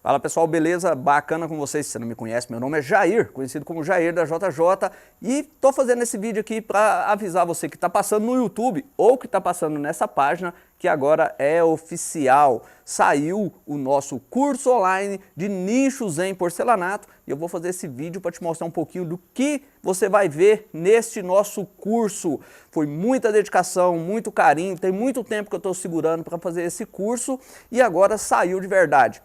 Fala pessoal, beleza? Bacana com vocês. Se você não me conhece, meu nome é Jair, conhecido como Jair da JJ, e tô fazendo esse vídeo aqui para avisar você que está passando no YouTube ou que está passando nessa página que agora é oficial. Saiu o nosso curso online de nichos em porcelanato e eu vou fazer esse vídeo para te mostrar um pouquinho do que você vai ver neste nosso curso. Foi muita dedicação, muito carinho, tem muito tempo que eu estou segurando para fazer esse curso e agora saiu de verdade.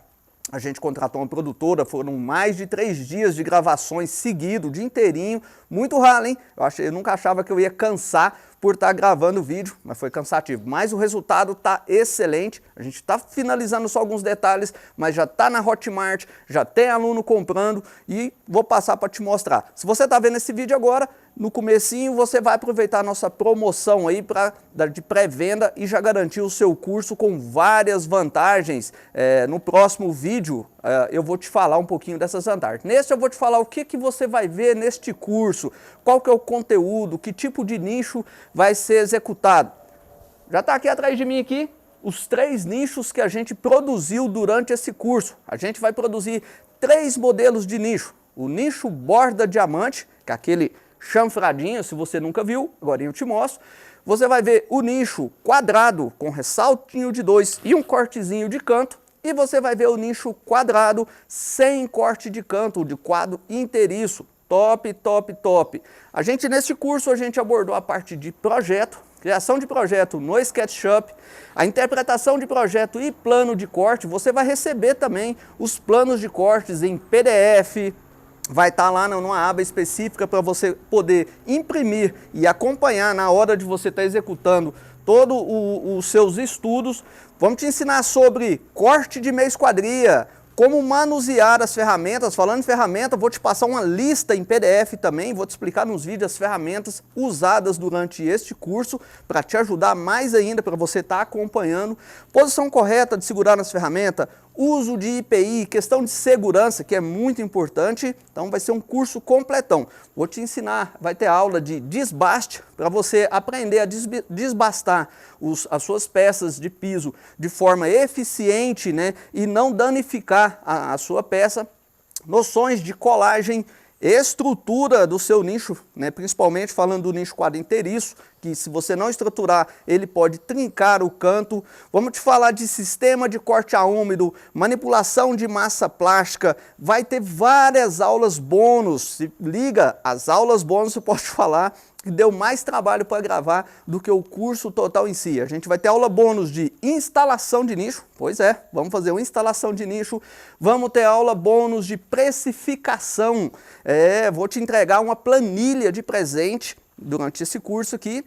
A gente contratou uma produtora, foram mais de 3 dias de gravações seguido, o dia inteirinho, muito ralo, hein? Eu nunca achava que eu ia cansar por estar gravando o vídeo, mas foi cansativo. Mas o resultado está excelente, a gente está finalizando só alguns detalhes, mas já está na Hotmart, já tem aluno comprando e vou passar para te mostrar. Se você está vendo esse vídeo agora, no comecinho você vai aproveitar a nossa promoção aí de pré-venda e já garantir o seu curso com várias vantagens. No próximo vídeo eu vou te falar um pouquinho dessas vantagens. Neste eu vou te falar o que você vai ver neste curso, qual que é o conteúdo, que tipo de nicho vai ser executado. Já está aqui atrás de mim aqui os 3 nichos que a gente produziu durante esse curso. A gente vai produzir 3 modelos de nicho. O nicho borda diamante, que é aquele chanfradinho, se você nunca viu, agora eu te mostro. Você vai ver o nicho quadrado com ressaltinho de 2 e um cortezinho de canto. E você vai ver o nicho quadrado sem corte de canto, de quadro inteiriço. Top, top, top. Neste curso a gente abordou a parte de projeto, criação de projeto no SketchUp, a interpretação de projeto e plano de corte. Você vai receber também os planos de cortes em PDF, vai estar lá numa aba específica para você poder imprimir e acompanhar na hora de você estar executando todos os seus estudos. Vamos te ensinar sobre corte de meia esquadria, como manusear as ferramentas. Falando em ferramenta, vou te passar uma lista em PDF também, vou te explicar nos vídeos as ferramentas usadas durante este curso, para te ajudar mais ainda, para você estar acompanhando. Posição correta de segurar nas ferramentas, uso de IPI, questão de segurança, que é muito importante. Então vai ser um curso completão. Vou te ensinar, vai ter aula de desbaste, para você aprender a desbastar as suas peças de piso de forma eficiente, né, e não danificar a sua peça. Noções de colagem, estrutura do seu nicho, né, principalmente falando do nicho quadro inteiriço, que se você não estruturar, ele pode trincar o canto. Vamos te falar de sistema de corte a úmido, manipulação de massa plástica, vai ter várias aulas bônus. Se liga, as aulas bônus eu posso te falar que deu mais trabalho para gravar do que o curso total em si. A gente vai ter aula bônus de instalação de nicho, pois é, vamos fazer uma instalação de nicho, vamos ter aula bônus de precificação, vou te entregar uma planilha de presente durante esse curso aqui,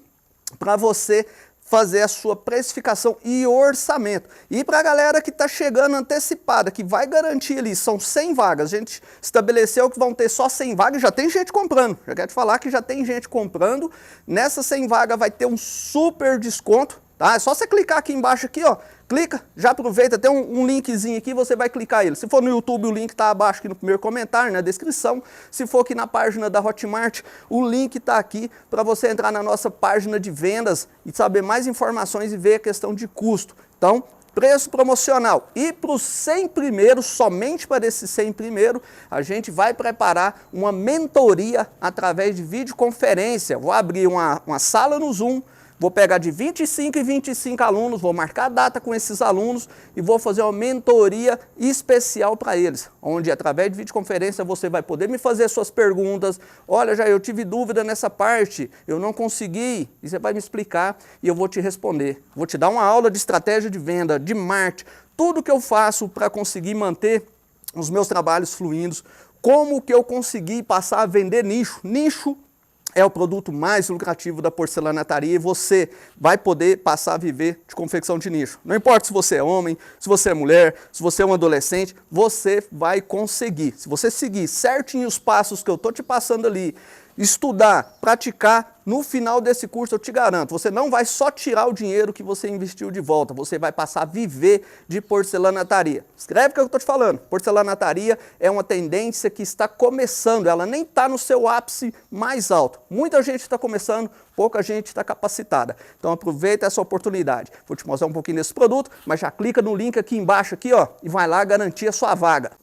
para você fazer a sua precificação e orçamento. E para a galera que está chegando antecipada, que vai garantir ali, são 100 vagas, a gente estabeleceu que vão ter só 100 vagas, já tem gente comprando, já quero te falar que já tem gente comprando, nessas 100 vagas vai ter um super desconto, tá? É só você clicar aqui embaixo, aqui, ó, clica, já aproveita, tem um linkzinho aqui, você vai clicar ele. Se for no YouTube, o link está abaixo aqui no primeiro comentário, na descrição. Se for aqui na página da Hotmart, o link está aqui para você entrar na nossa página de vendas e saber mais informações e ver a questão de custo. Então, preço promocional. E para os 100 primeiros, somente para esses 100 primeiros, a gente vai preparar uma mentoria através de videoconferência. Vou abrir uma sala no Zoom, vou pegar de 25 em 25 alunos, vou marcar a data com esses alunos e vou fazer uma mentoria especial para eles, onde através de videoconferência você vai poder me fazer suas perguntas. Olha, já eu tive dúvida nessa parte, eu não consegui, e você vai me explicar e eu vou te responder. Vou te dar uma aula de estratégia de venda, de marketing, tudo que eu faço para conseguir manter os meus trabalhos fluindo, como que eu consegui passar a vender nicho. Nicho é o produto mais lucrativo da porcelanataria e você vai poder passar a viver de confecção de nicho. Não importa se você é homem, se você é mulher, se você é um adolescente, você vai conseguir. Se você seguir certinho os passos que eu estou te passando ali, estudar, praticar, no final desse curso eu te garanto, você não vai só tirar o dinheiro que você investiu de volta, você vai passar a viver de porcelanataria. Escreve o que eu estou te falando. Porcelanataria é uma tendência que está começando, ela nem está no seu ápice mais alto. Muita gente está começando, pouca gente está capacitada. Então aproveita essa oportunidade. Vou te mostrar um pouquinho desse produto, mas já clica no link aqui embaixo aqui, ó, e vai lá garantir a sua vaga.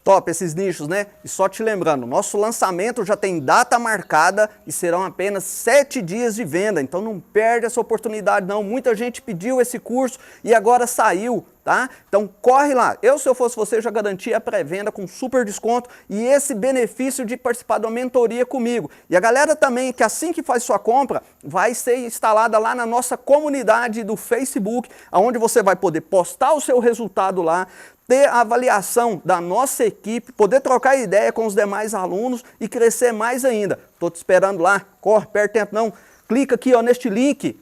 Top esses nichos, né? E só te lembrando, nosso lançamento já tem data marcada e serão apenas 7 dias de venda, então não perde essa oportunidade não. Muita gente pediu esse curso e agora saiu, tá? Então corre lá. Se eu fosse você, já garantia a pré-venda com super desconto e esse benefício de participar de uma mentoria comigo. E a galera também, que assim que faz sua compra, vai ser instalada lá na nossa comunidade do Facebook, onde você vai poder postar o seu resultado lá, ter a avaliação da nossa equipe, poder trocar ideia com os demais alunos e crescer mais ainda. Estou te esperando lá, corre, perde tempo não. Clica aqui ó, neste link